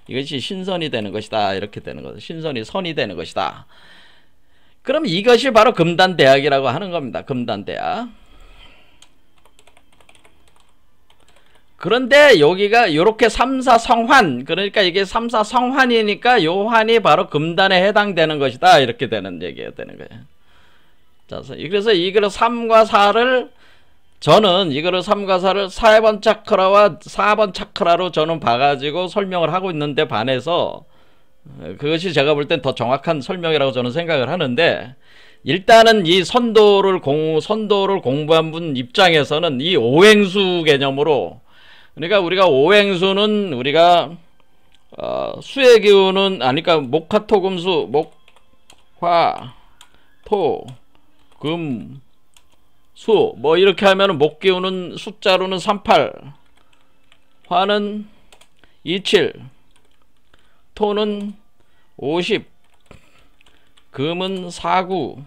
이것이 신선이 되는 것이다. 이렇게 되는 거죠. 신선이 선이 되는 것이다. 그럼 이것이 바로 금단대학이라고 하는 겁니다. 금단대학. 그런데 여기가 이렇게 삼사성환, 그러니까 이게 삼사성환이니까 요 환이 바로 금단에 해당되는 것이다. 이렇게 되는 얘기가 되는 거예요. 자, 그래서 이걸 3과 4를 저는 이거를 3과 4를 4번 차크라와 4번 차크라로 저는 봐가지고 설명을 하고 있는데 반해서 그것이 제가 볼 땐 더 정확한 설명이라고 저는 생각을 하는데, 일단은 이 선도를 공부한 분 입장에서는 이 오행수 개념으로, 그러니까 우리가 오행수는 우리가 수의 기운은 그러니까 목화토금수, 목화 토 금 수 뭐 이렇게 하면은 목 기운은 숫자로는 38, 화는 27, 토는 50, 금은 49,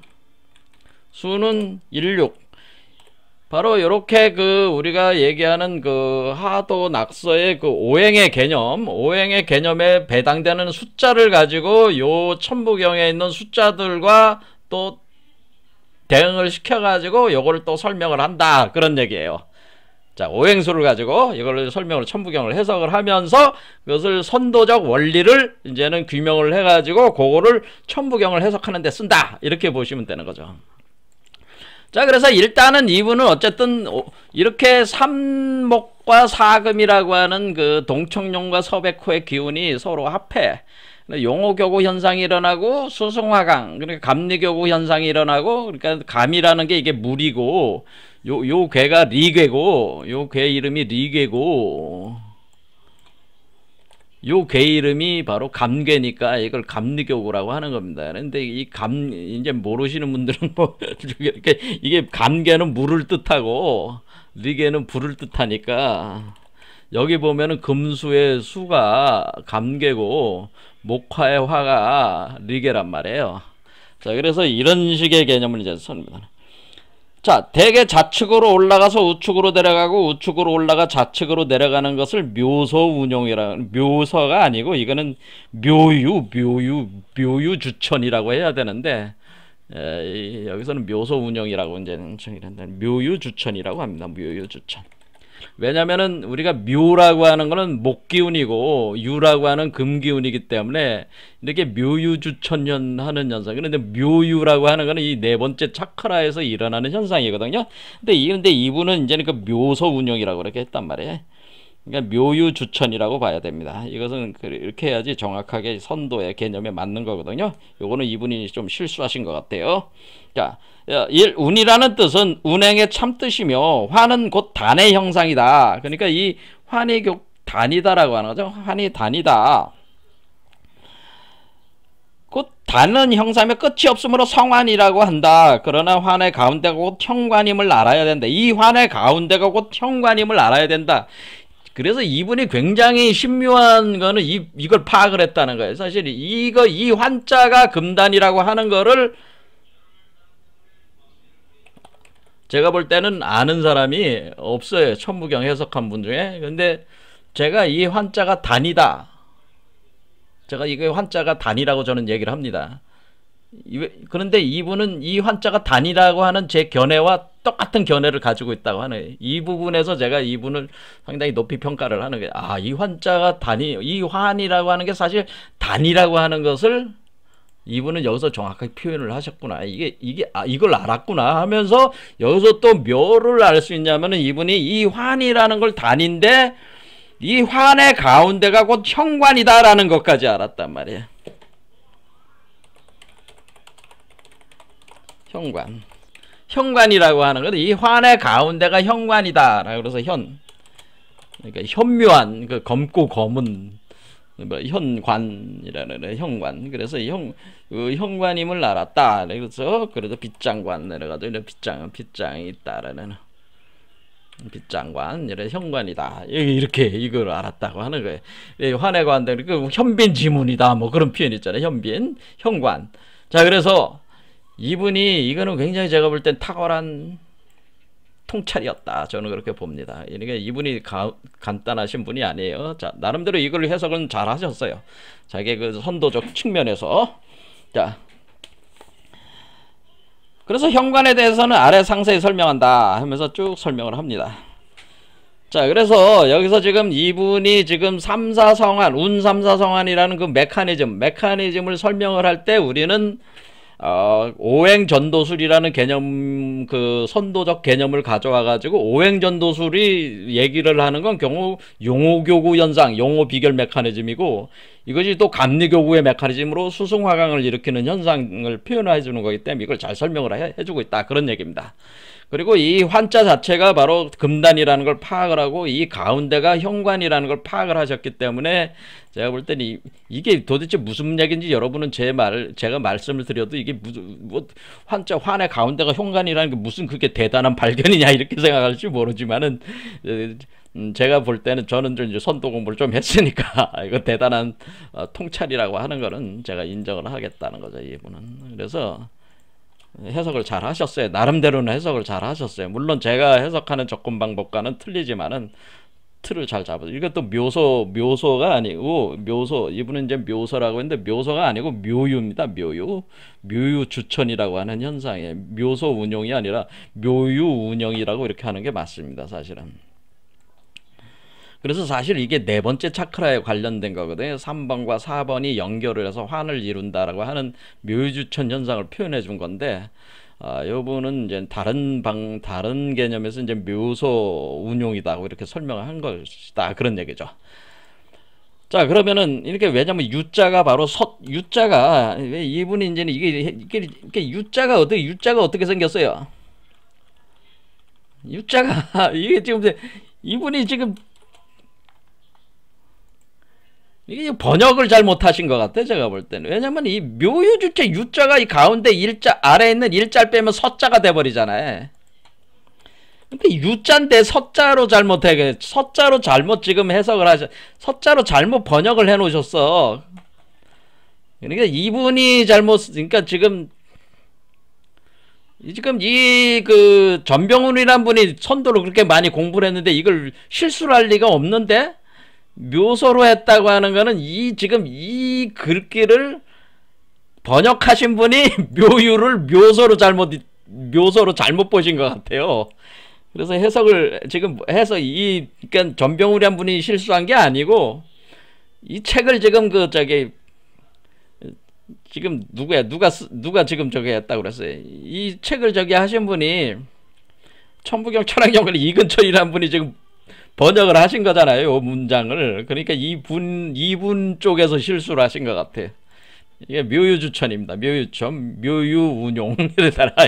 수는 16. 바로 이렇게 그 우리가 얘기하는 그 하도 낙서의 그 오행의 개념에 배당되는 숫자를 가지고 요 천부경에 있는 숫자들과 또 대응을 시켜가지고 요거를 또 설명을 한다. 그런 얘기예요. 자, 오행수를 가지고 이걸 설명을 천부경을 해석을 하면서 그것을 선도적 원리를 이제는 규명을 해가지고 그거를 천부경을 해석하는 데 쓴다. 이렇게 보시면 되는 거죠. 자, 그래서 일단은 이분은 어쨌든 이렇게 삼목과 사금이라고 하는 그 동청룡과 서백호의 기운이 서로 합해 용호교구 현상이 일어나고 수승화강, 그러니까 감리교구 현상이 일어나고, 그러니까 감이라는 게 이게 물이고 요 괴가 리괴고, 요 괴 이름이 리괴고, 요 괴 이름이 바로 감괴니까 이걸 감리교구라고 하는 겁니다. 근데 이제 모르시는 분들은 뭐 이게 감괴는 물을 뜻하고 리괴는 불을 뜻하니까, 여기 보면은 금수의 수가 감괴고 목화의 화가 리괴란 말이에요. 자, 그래서 이런 식의 개념을 이제 씁니다. 자, 대개 좌측으로 올라가서 우측으로 내려가고 우측으로 올라가 좌측으로 내려가는 것을 묘소운용이라는, 묘서가 아니고 이거는 묘유주천이라고 해야 되는데, 여기서는 묘소운용이라고 이제 묘유주천이라고 합니다. 묘유주천. 왜냐면은 우리가 묘라고 하는 거는 목기운이고 유라고 하는 금기운이기 때문에 이렇게 묘유주천년 하는 현상. 그런데 묘유라고 하는 거는 이 네 번째 차크라에서 일어나는 현상이거든요. 근데 이분은 이제는 그 묘소 운용이라고 그렇게 했단 말이에요. 그러니까 묘유주천이라고 봐야 됩니다. 이것은 이렇게 해야지 정확하게 선도의 개념에 맞는 거거든요. 요거는 이분이 좀 실수하신 것 같아요. 자, 운이라는 뜻은 운행의 참뜻이며 화는 곧 단의 형상이다. 그러니까 이 환이 단이다라고 하는 거죠. 환이 단이다. 곧 단은 형상의 끝이 없으므로 성환이라고 한다. 그러나 환의 가운데가 곧 형관임을 알아야 된다. 이 환의 가운데가 곧 형관임을 알아야 된다. 그래서 이분이 굉장히 신묘한 거는 이걸 파악을 했다는 거예요. 사실 이 환자가 금단이라고 하는 거를 제가 볼 때는 아는 사람이 없어요. 천부경 해석한 분 중에. 근데 제가 이 환자가 단이다. 제가 이게 환자가 단이라고 저는 얘기를 합니다. 그런데 이분은 이 환자가 단이라고 하는 제 견해와 똑같은 견해를 가지고 있다고 하네요. 이 부분에서 제가 이분을 상당히 높이 평가를 하는 게, 이 환자가 단이, 이 환이라고 하는 게 사실 단이라고 하는 것을 이분은 여기서 정확하게 표현을 하셨구나. 이걸 알았구나 하면서 여기서 또 묘를 알 수 있냐면은 이분이 이 환이라는 걸 단인데 이 환의 가운데가 곧 현관이다라는 것까지 알았단 말이에요. 현관이라고 하는 건 이 환의 가운데가 현관이다. 그래서 그러니까 현묘한, 그 검고 검은 현관이라는 현관. 그래서 그 현관임을 알았다. 그래서 빗장관 내려가도 빗장이 있다라는 빗장관, 이래 현관이다. 이렇게 이걸 알았다고 하는 거예요. 환의 관대, 그 현빈 지문이다. 뭐 그런 표현 있잖아요. 현빈, 현관. 자, 그래서 이분이 이거는 굉장히 제가 볼 땐 탁월한 통찰이었다. 저는 그렇게 봅니다. 그러니까 이분이 간단하신 분이 아니에요. 자, 나름대로 이걸 해석은 잘 하셨어요. 자기 그 선도적 측면에서. 자, 그래서 현관에 대해서는 아래 상세히 설명한다 하면서 쭉 설명을 합니다. 자, 그래서 여기서 지금 이분이 지금 삼사성환, 운삼사성환이라는 그 메커니즘을 설명을 할 때 우리는 오행전도술이라는 개념, 그 선도적 개념을 가져와 가지고 오행전도술이 얘기를 하는 건 경우 용호교구 현상, 용호비결 메커니즘이고, 이것이 또 감리교구의 메커니즘으로 수승화강을 일으키는 현상을 표현해 주는 거기 때문에 이걸 잘 설명을 해주고 있다, 그런 얘기입니다. 그리고 이 환자 자체가 바로 금단이라는 걸 파악을 하고 이 가운데가 현관이라는 걸 파악을 하셨기 때문에 제가 볼 때는 이게 도대체 무슨 얘기인지 여러분은 제가 말씀을 드려도 이게 무슨 환의 가운데가 현관이라는 게 무슨 그게 대단한 발견이냐 이렇게 생각할지 모르지만은 제가 볼 때는 저는 이제 선도 공부를 좀 했으니까 이거 대단한 통찰이라고 하는 거는 제가 인정을 하겠다는 거죠, 이분은. 그래서 해석을 잘 하셨어요. 나름대로는 해석을 잘 하셨어요. 물론 제가 해석하는 접근 방법과는 틀리지만은 틀을 잘 잡아서. 이것도 묘소가 아니고, 이분은 이제 묘소라고 했는데 묘소가 아니고 묘유입니다. 묘유 주천이라고 하는 현상이에요. 묘소 운용이 아니라 묘유 운영이라고 이렇게 하는 게 맞습니다, 사실은. 그래서 사실 이게 네 번째 차크라에 관련된 거거든요. 3번과 4번이 연결을 해서 환을 이룬다라고 하는 묘유주천 현상을 표현해 준 건데, 요분은 이제 다른 개념에서 이제 묘소 운용이다고 이렇게 설명을 한 것이다, 그런 얘기죠. 자, 그러면은 이렇게, 왜냐면 유자가 바로 유자가 왜 이분이 이제 이게 유자가 어떻게 생겼어요? 유자가 이게 지금 이분이 지금 이게 번역을 잘 못하신 것 같아, 제가 볼 때는. 왜냐면 이 묘유주체 유자가 이 가운데 아래에 있는 일자를 빼면 서자가 돼버리잖아요. 근데 유자인데 서자로 서자로 잘못 지금 해석을 서자로 잘못 번역을 해 놓으셨어. 그러니까 이분이 그러니까 지금 이 그 전병훈이란 분이 선도를 그렇게 많이 공부를 했는데 이걸 실수를 할 리가 없는데, 묘소로 했다고 하는 거는 지금 이 글귀를 번역하신 분이 묘유를 묘소로 잘못 보신 것 같아요. 그래서 해석을 지금 해서 그러니까 전병훈이란 분이 실수한 게 아니고, 이 책을 지금 지금 누가 지금 저기 했다고 그랬어요. 이 책을 하신 분이 천부경 철학연구원 이근철이라는 분이 지금 번역을 하신 거잖아요, 이 문장을. 그러니까 이분 쪽에서 실수를 하신 것 같아. 이게 묘유주천입니다. 묘유운용.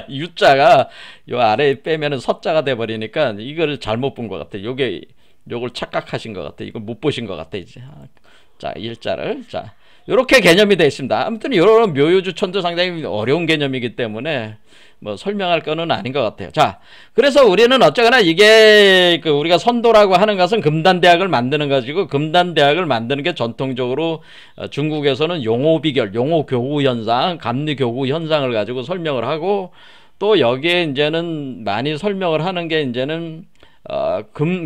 유자가 요 아래에 빼면은 서자가 돼버리니까 이거를 잘못 본 것 같아. 요걸 착각하신 것 같아. 이걸 못 보신 것 같아, 이제. 자, 일자를. 자, 요렇게 개념이 되어 있습니다. 아무튼 요런 묘유주천도 상당히 어려운 개념이기 때문에 뭐 설명할 거는 아닌 것 같아요. 자, 그래서 우리는 어쩌거나 이게 우리가 선도라고 하는 것은 금단대학을 만드는 것이고, 금단대학을 만드는 게 전통적으로 중국에서는 용호비결, 용호교구 현상, 감리교구 현상을 가지고 설명을 하고, 또 여기에 이제는 많이 설명을 하는 게 이제는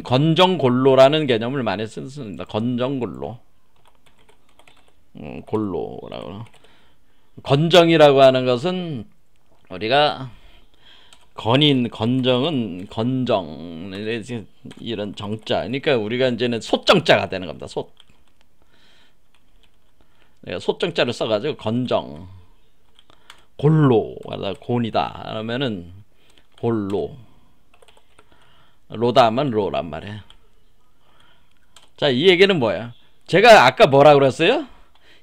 건정골로라는 개념을 많이 쓰습니다. 건정골로. 골로라고. 건정이라고 하는 것은 우리가 건정은 건정 이런 정자. 그러니까 우리가 이제는 소정자가 되는 겁니다. 소정자를 써가지고 건정. 골로, 곤이다 그러면은 골로, 로다 하면 로란 말이에요. 자, 이 얘기는 뭐예요? 제가 아까 뭐라 그랬어요?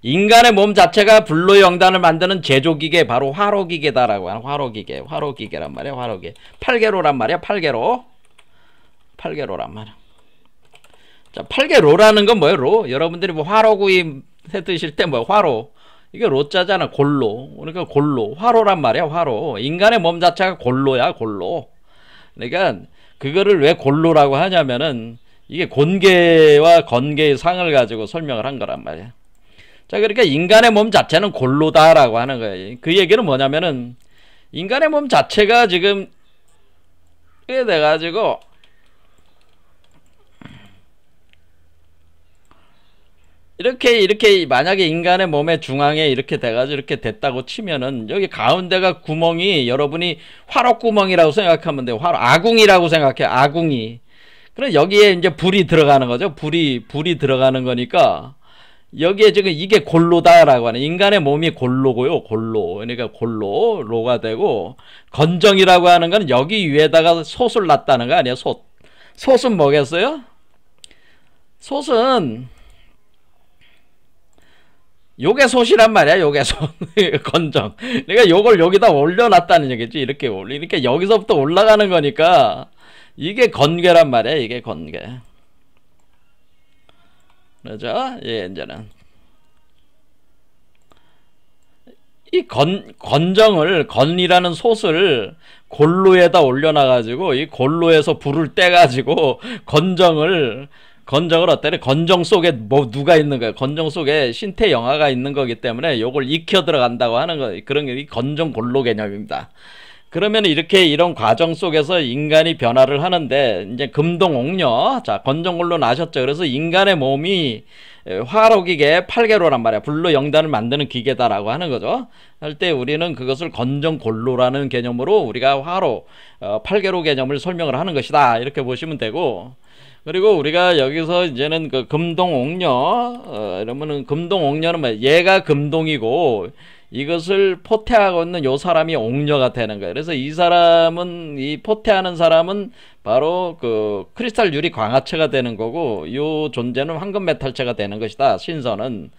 인간의 몸 자체가 불로 영단을 만드는 제조기계, 바로 화로기계다라고 하는 화로기계란 말이에요. 화로기계. 8개로란 말이야. 8개로란 말이야. 자, 8개로라는 건 뭐예요? 로. 여러분들이 뭐 화로구이 해 드실 때 뭐예요? 화로. 이게 로자잖아. 골로. 그러니까 골로. 화로란 말이야. 화로. 인간의 몸 자체가 골로야. 골로. 그러니까 그거를 왜 골로라고 하냐면은 이게 곤계와 건계의 상을 가지고 설명을 한 거란 말이야. 자, 그러니까 인간의 몸 자체는 골로다라고 하는 거예요. 그 얘기는 뭐냐면은 인간의 몸 자체가 지금 이게 돼가지고 이렇게 만약에 인간의 몸의 중앙에 이렇게 돼가지고 이렇게 됐다고 치면은 여기 가운데가 구멍이 여러분이 화로구멍이라고 생각하면 돼요. 아궁이라고 생각해. 아궁이. 그럼 여기에 이제 불이 들어가는 거죠. 불이 들어가는 거니까 여기에 지금 이게 골로다라고 하는, 인간의 몸이 골로고요. 골로. 그러니까 로가 되고, 건정이라고 하는 건 여기 위에다가 솥을 놨다는 거 아니에요. 솥은 뭐겠어요? 솥은 요게 솥이란 말이야. 요게 솥. 건정. 그러니까 요걸 여기다 올려놨다는 얘기지. 이렇게 그러니까 여기서부터 올라가는 거니까 이게 건괴란 말이야. 이게 건괴. 그렇죠? 예, 이제는 이 건이라는 솥을 골로에다 올려놔가지고 이 골로에서 불을 떼가지고 건정을 어때요? 건정 속에 뭐 누가 있는 거예요? 건정 속에 신태 영화가 있는 거기 때문에 요걸 익혀 들어간다고 하는 거, 그런 게 건정 골로 개념입니다. 그러면 이런 과정 속에서 인간이 변화를 하는데, 이제 금동옥녀, 자, 건정골로 나셨죠. 그래서 인간의 몸이 화로기계 8개로란 말이야. 불로 영단을 만드는 기계다라고 하는 거죠. 할 때 우리는 그것을 건정골로라는 개념으로 우리가 화로 8개로 개념을 설명을 하는 것이다. 이렇게 보시면 되고, 그리고 우리가 여기서 이제는 그 금동옥녀, 이러면은 금동옥녀는 뭐야? 얘가 금동이고 이것을 포태하고 있는 요 사람이 옥녀가 되는 거예요. 그래서 이 사람은, 이 포태하는 사람은 바로 그 크리스탈 유리 광화체가 되는 거고, 요 존재는 황금 메탈체가 되는 것이다. 신선은.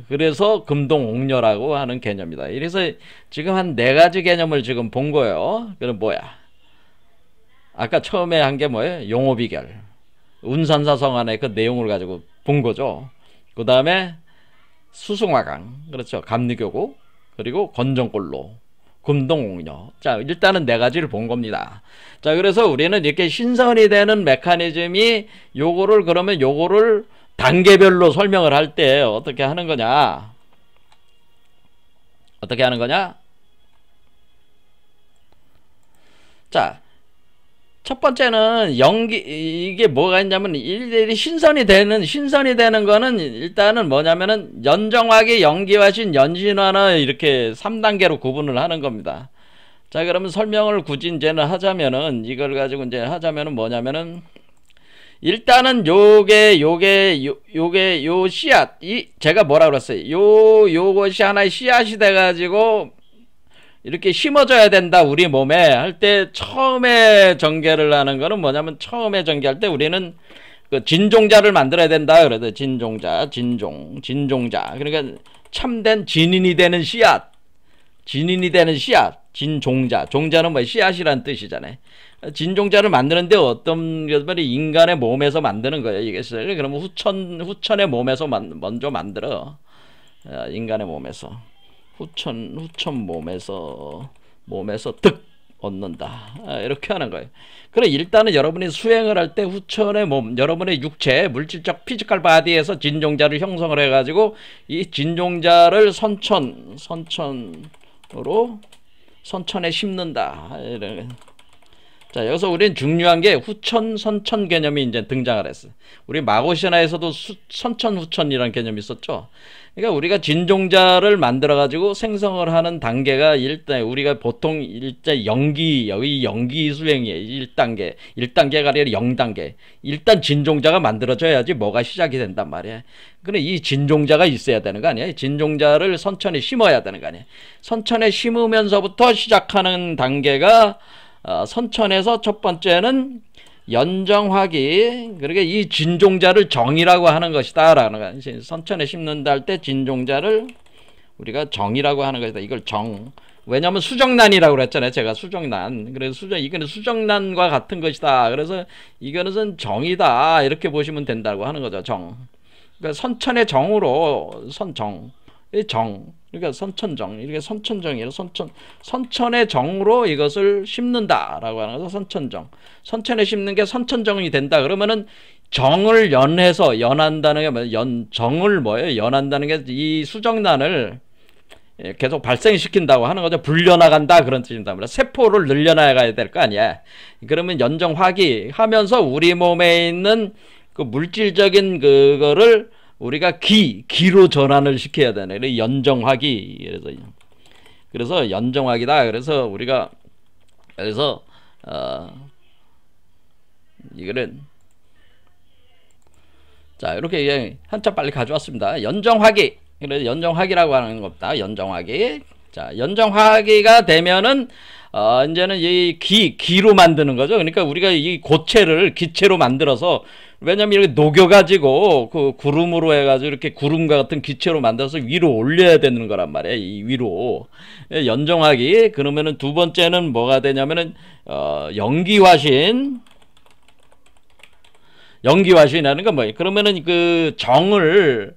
그래서 금동옥녀라고 하는 개념이다. 그래서 지금 한 4가지 개념을 지금 본 거예요. 그럼 뭐야? 아까 처음에 한 게 뭐예요? 용오비결. 운산사성안의 그 내용을 가지고 본 거죠. 그 다음에 수승화강, 그렇죠. 감리교구, 그리고 건정골로, 금동옥녀. 자, 일단은 4가지를 본 겁니다. 자, 그래서 우리는 이렇게 신선이 되는 메커니즘이 그러면 요거를 단계별로 설명을 할 때 어떻게 하는 거냐? 자, 첫 번째는 이게 뭐가 있냐면, 일일이 신선이 되는 거는 일단은 뭐냐면은 연정화기, 연기화신, 연신화나 이렇게 3단계로 구분을 하는 겁니다. 자, 그러면 설명을 굳이 이제는 하자면은, 이걸 가지고 이제 하자면은 뭐냐면은, 일단은 요 씨앗, 제가 뭐라 그랬어요? 요것이 하나의 씨앗이 돼가지고 이렇게 심어줘야 된다. 우리 몸에 할 때 처음에 전개를 하는 거는 뭐냐면, 처음에 전개할 때 우리는 그 진종자를 만들어야 된다. 그래도 진종자. 그러니까 참된 진인이 되는 씨앗. 진종자. 종자는 뭐 씨앗이란 뜻이잖아요. 진종자를 만드는데 어떤 것들이 인간의 몸에서 만드는 거예요. 이것을. 그러면 후천의 몸에서 먼저 만들어. 인간의 몸에서. 후천 몸에서 득 얻는다. 이렇게 하는 거예요. 그럼 일단은 여러분이 수행을 할 때 후천의 몸, 여러분의 육체, 물질적 피지컬 바디에서 진종자를 형성을 해가지고 이 진종자를 선천으로 선천에 심는다. 자, 여기서 우리는 중요한 게 후천, 선천 개념이 이제 등장을 했어요. 우리 마고신화에서도 선천, 후천이라는 개념이 있었죠. 그러니까 우리가 진종자를 만들어가지고 생성을 하는 단계가 일단 우리가 보통 일자 영기, 여기 영기 수행이에요. 1단계. 1단계가 아니라 0단계. 일단 진종자가 만들어져야지 뭐가 시작이 된단 말이에요. 그래, 이 진종자가 있어야 되는 거 아니에요? 진종자를 선천에 심어야 되는 거 아니에요? 선천에 심으면서부터 시작하는 단계가 선천에서 첫 번째는 연정화기, 그러니까 이 진종자를 정이라고 하는 것이다 라는 거야. 선천에 심는다 할 때 진종자를 우리가 정이라고 하는 것이다. 이걸 정. 왜냐하면 수정란이라고 그랬잖아요. 제가 수정란. 그래서 이거는 수정란과 같은 것이다. 그래서 이거는 정이다. 이렇게 보시면 된다고 하는 거죠. 정. 그러니까 선천의 정으로 선정. 정. 그러니까 선천정. 이렇게 선천정이라 선천의 정으로 이것을 심는다라고 하는 거죠. 선천정. 선천에 심는 게 선천정이 된다. 그러면은 정을 연해서 연한다는 게 뭐예요? 정을 뭐예요? 연한다는 게 이 수정란을 계속 발생시킨다고 하는 거죠. 불려나간다 그런 뜻입니다. 세포를 늘려나가야 될 거 아니야. 그러면 연정화기 하면서 우리 몸에 있는 그 물질적인 그거를 우리가 기로 전환을 시켜야 되네. 연정화기. 그래서 연정화기다. 그래서 우리가 이거는 자, 이렇게 한참 빨리 가져왔습니다. 연정화기. 그래서 연정화기라고 하는 겁니다. 연정화기. 자, 연정화기가 되면은 이제는 이 기로 만드는 거죠. 그러니까 우리가 이 고체를 기체로 만들어서, 왜냐면 이렇게 녹여가지고 그 구름으로 해가지고 이렇게 구름과 같은 기체로 만들어서 위로 올려야 되는 거란 말이에요. 이 위로 연정화기. 그러면은 두 번째는 뭐가 되냐면은 연기화신이라는 건 뭐예요? 그러면은 그 정을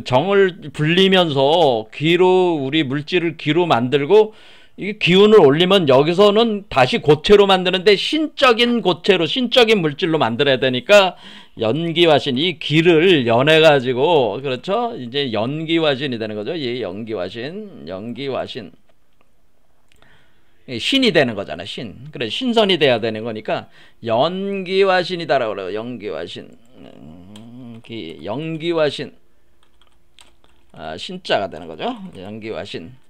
정을 불리면서 기로 우리 물질을 기로 만들고 이 기운을 올리면 여기서는 다시 고체로 만드는데 신적인 고체로 신적인 물질로 만들어야 되니까 연기화신, 이 기를 연해가지고, 그렇죠? 이제 연기화신이 되는 거죠. 이 연기화신 신이 되는 거잖아. 그래, 신선이 돼야 되는 거니까 연기화신이다라고 그래요. 연기화신. 연기화신. 신자가 되는 거죠. 연기화신.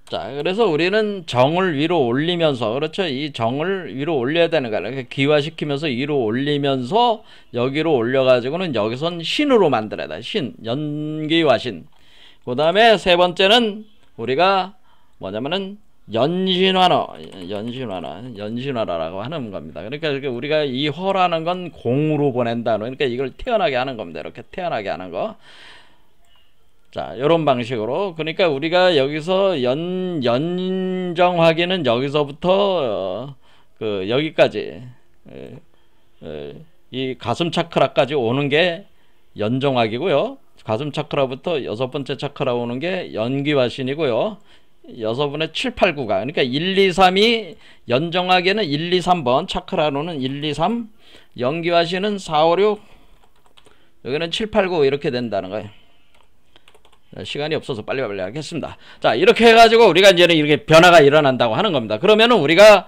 자, 그래서 우리는 정을 위로 올리면서, 그렇죠? 이 정을 위로 올려야 되는 거야. 이렇게 기화시키면서 위로 올리면서 여기로 올려가지고는 여기선 신으로 만들어야 돼. 연기화신. 그 다음에 세 번째는 우리가 뭐냐면은 연신화라고 하는 겁니다. 그러니까 우리가 이 허라는 건 공으로 보낸다. 그러니까 이걸 태어나게 하는 겁니다. 이렇게 태어나게 하는 거. 자, 이런 방식으로. 그러니까 우리가 여기서 연정화기는 여기서부터 여기까지 이 가슴 차크라까지 오는 게 연정화기고요. 가슴 차크라부터 여섯 번째 차크라 오는 게 연기화신이고요. 6번에 7, 8, 9가. 그러니까 1, 2, 3이 연정화기는 1, 2, 3번, 차크라로는 1, 2, 3, 연기화신은 4, 5, 6, 여기는 7, 8, 9 이렇게 된다는 거예요. 시간이 없어서 빨리빨리 하겠습니다. 자, 이렇게 해가지고 우리가 이제는 이렇게 변화가 일어난다고 하는 겁니다. 그러면은 우리가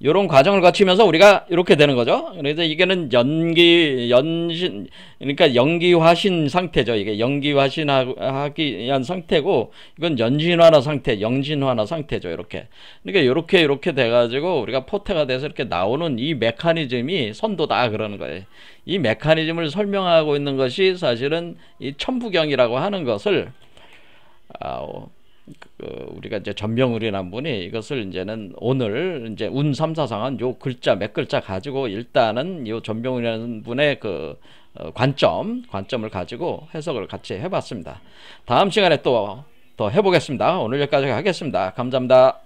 이런 과정을 거치면서 우리가 이렇게 되는 거죠. 그래서 이게는 그러니까 연기화신 상태죠. 이게 연기화신하기 상태고, 이건 연신화나 상태, 영신화나 상태죠. 이렇게. 그러니까 이렇게 돼가지고 우리가 포태가 돼서 이렇게 나오는 이 메커니즘이 선도다 그러는 거예요. 이 메커니즘을 설명하고 있는 것이 사실은 이 천부경이라고 하는 것을 우리가 이제 전병울이라는 분이 이것을 이제는 오늘 이제 운삼사상은 요 글자 몇 글자 가지고 일단은 요 전병울이라는 분의 그 관점을 가지고 해석을 같이 해봤습니다. 다음 시간에 또 해보겠습니다. 오늘 여기까지 하겠습니다. 감사합니다.